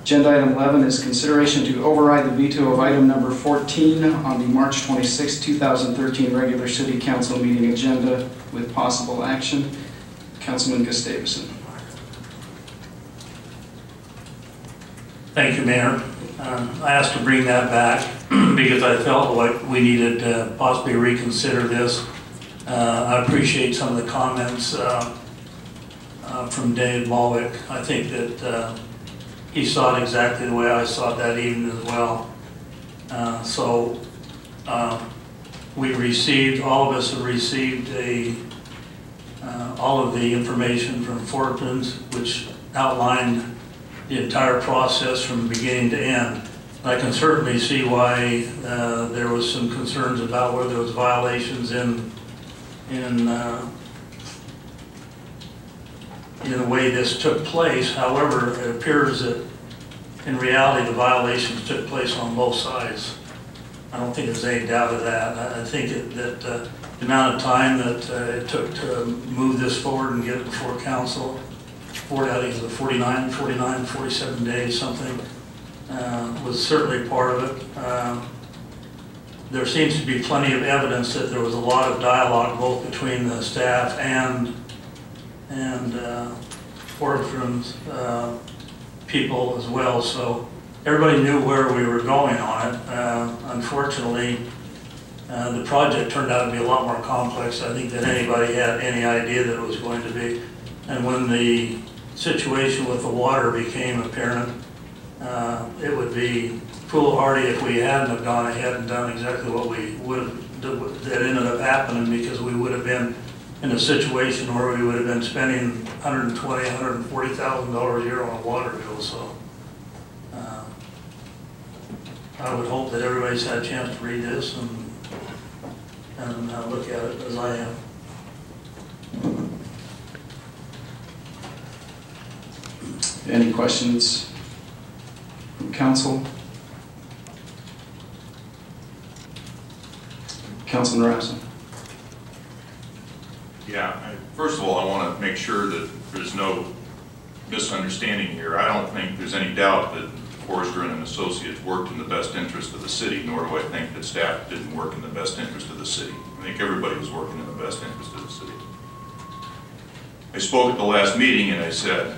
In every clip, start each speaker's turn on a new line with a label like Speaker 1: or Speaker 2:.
Speaker 1: Agenda item 11 is consideration to override the veto of item number 14 on the March 26, 2013 regular City Council meeting agenda with possible action. Councilman Gustavson.
Speaker 2: Thank you, Mayor. I asked to bring that back because I felt like we needed to possibly reconsider this. I appreciate some of the comments from Dave Malwick. I think that he saw it exactly the way I saw it that evening as well. We received, all of us have received all of the information from Fortman's, which outlined the entire process from beginning to end. I can certainly see why there was some concerns about whether there was violations in the way this took place. However, it appears that in reality the violations took place on both sides. I don't think there's any doubt of that. I think that the amount of time that it took to move this forward and get it before council, I think it was 47 days, something, was certainly part of it. There seems to be plenty of evidence that there was a lot of dialogue both between the staff and Fortman's people as well. So everybody knew where we were going on it. Unfortunately, the project turned out to be a lot more complex, I think, than anybody had any idea that it was going to be. And when the situation with the water became apparent, it would be foolhardy if we hadn't have gone ahead and done exactly what we would have, that ended up happening, because we would have been in a situation where we would have been spending $120,000, $140,000 a year on a water bill. So I would hope that everybody's had a chance to read this and look at it as I have.
Speaker 1: Any questions from council? Councilman Rasmussen.
Speaker 3: Yeah, first of all, I want to make sure that there's no misunderstanding here. I don't think there's any doubt that Forrester and Associates worked in the best interest of the city, nor do I think that staff didn't work in the best interest of the city. I think everybody was working in the best interest of the city. I spoke at the last meeting and I said,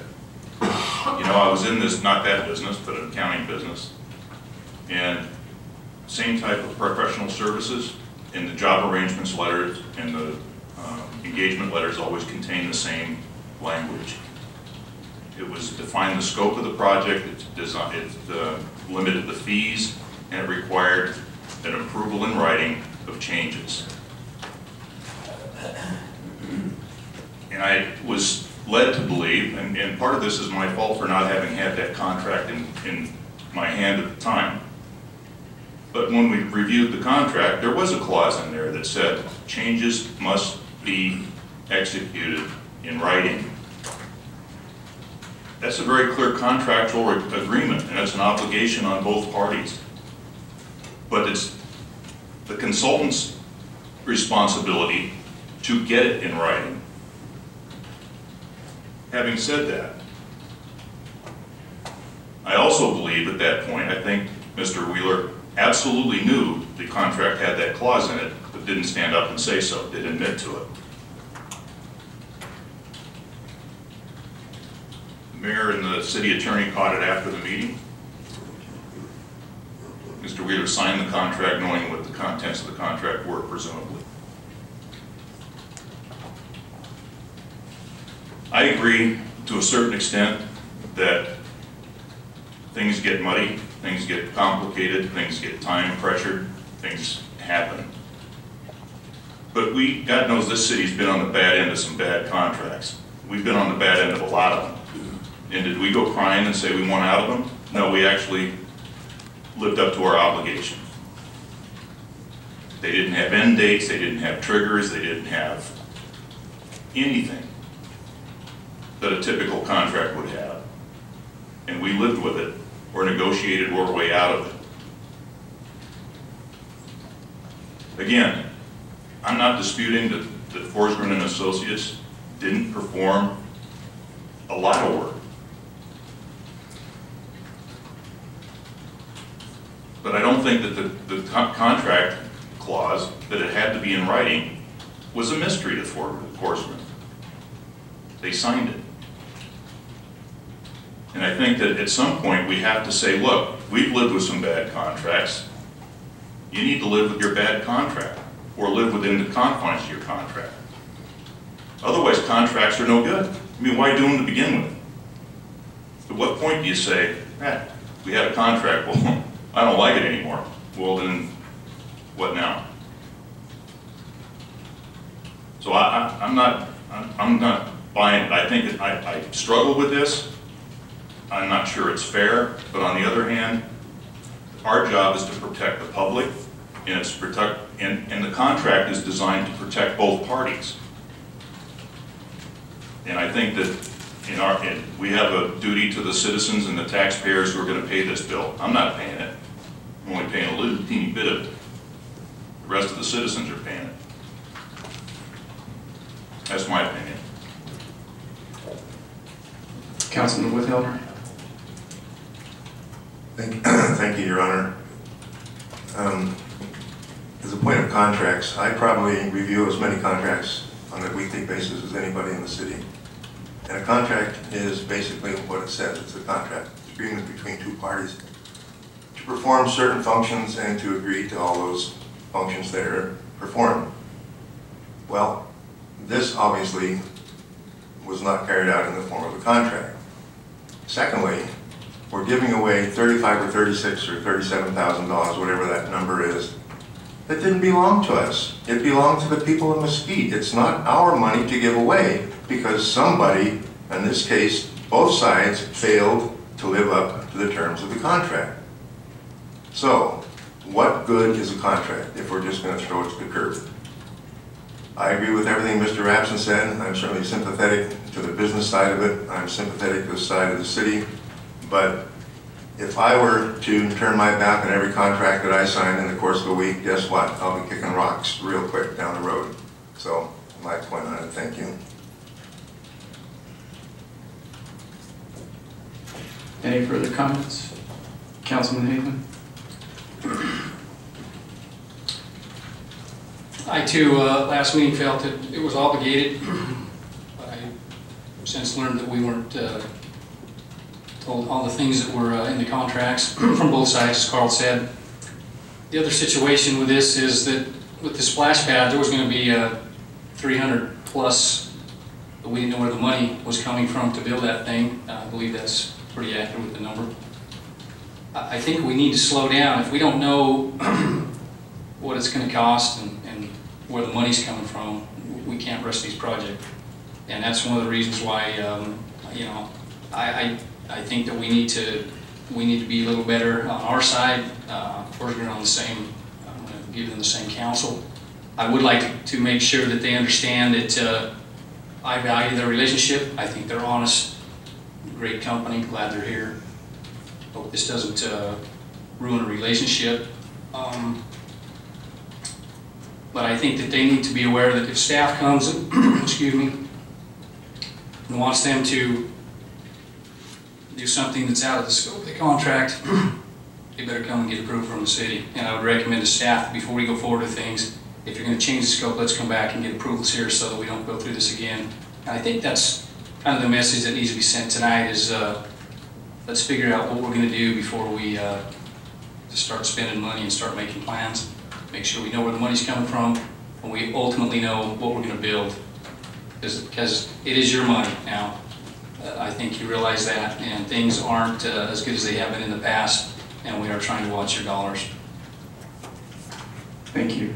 Speaker 3: you know, I was in this, not that business, but an accounting business, and same type of professional services in the job arrangements letters and the engagement letters always contain the same language. It was defined the scope of the project, it limited the fees, and it required an approval in writing of changes. And I was led to believe, and part of this is my fault for not having had that contract in my hand at the time, but when we reviewed the contract, there was a clause in there that said changes must be executed in writing. That's a very clear contractual agreement, and it's an obligation on both parties. But it's the consultant's responsibility to get it in writing. Having said that, I also believe at that point, I think Mr. Wheeler absolutely knew the contract had that clause in it, but didn't stand up and say so, didn't admit to it. The mayor and the city attorney caught it after the meeting. Mr. Wheeler signed the contract knowing what the contents of the contract were, presumably. I agree to a certain extent that things get muddy, things get complicated, things get time pressured, things happen. But God knows this city's been on the bad end of some bad contracts. We've been on the bad end of a lot of them. And did we go crying and say we want out of them? No, we actually lived up to our obligation. They didn't have end dates, they didn't have triggers, they didn't have anything that a typical contract would have. And we lived with it, or negotiated our way out of it. Again, I'm not disputing that Forsgren and Associates didn't perform a lot of work. But I don't think that the contract clause, that it had to be in writing, was a mystery to Forsman. They signed it. And I think that at some point we have to say, look, we've lived with some bad contracts. You need to live with your bad contract, or live within the confines of your contract. Otherwise, contracts are no good. I mean, why do them to begin with? At what point do you say, we had a contract, well, I don't like it anymore. Well, then, what now? So I'm not buying it. I think I struggle with this. I'm not sure it's fair, but on the other hand, our job is to protect the public, and it's and the contract is designed to protect both parties. And I think that we have a duty to the citizens and the taxpayers who are going to pay this bill. I'm not paying it. I'm only paying a little teeny bit of it. The rest of the citizens are paying it. That's my opinion.
Speaker 1: Councilman Withhelder.
Speaker 4: Thank you, Your Honor. As a point of contracts, I probably review as many contracts on a weekly basis as anybody in the city. And a contract is basically what it says. It's a contract. It's an agreement between two parties to perform certain functions and to agree to all those functions that are performed. Well, this obviously was not carried out in the form of a contract. Secondly, we're giving away $35 or $36 or $37,000, whatever that number is, that didn't belong to us. It belonged to the people of Mesquite. It's not our money to give away because somebody, in this case, both sides, failed to live up to the terms of the contract. So, what good is a contract if we're just going to throw it to the curb? I agree with everything Mr. Rapson said. I'm certainly sympathetic to the business side of it. I'm sympathetic to the side of the city. But if I were to turn my back on every contract that I signed in the course of a week, guess what? I'll be kicking rocks real quick down the road. So, my point on it, thank you.
Speaker 1: Any further comments? Councilman Hageman.
Speaker 5: I too, last meeting felt that it was obligated, but I since learned that we weren't told all the things that were in the contracts from both sides, as Carl said. The other situation with this is that with the splash pad, there was going to be 300 plus, but we didn't know where the money was coming from to build that thing. I believe that's pretty accurate with the number. I think we need to slow down. If we don't know what it's going to cost and where the money's coming from, we can't rush these projects. And that's one of the reasons why, you know, I think that we need to be a little better on our side. We're on the same, I'm going to give them the same counsel. I would like to make sure that they understand that I value their relationship. I think they're honest, great company, glad they're here. Hope this doesn't ruin a relationship. But I think that they need to be aware that if staff comes, excuse me, and wants them to do something that's out of the scope of the contract, they better come and get approval from the city. And I would recommend to staff, before we go forward with things, if you're going to change the scope, let's come back and get approvals here so that we don't go through this again. And I think that's kind of the message that needs to be sent tonight is let's figure out what we're going to do before we just start spending money and start making plans. Make sure we know where the money's coming from, and we ultimately know what we're going to build. Because it is your money now. I think you realize that, and things aren't as good as they have been in the past, and we are trying to watch your dollars.
Speaker 1: Thank you.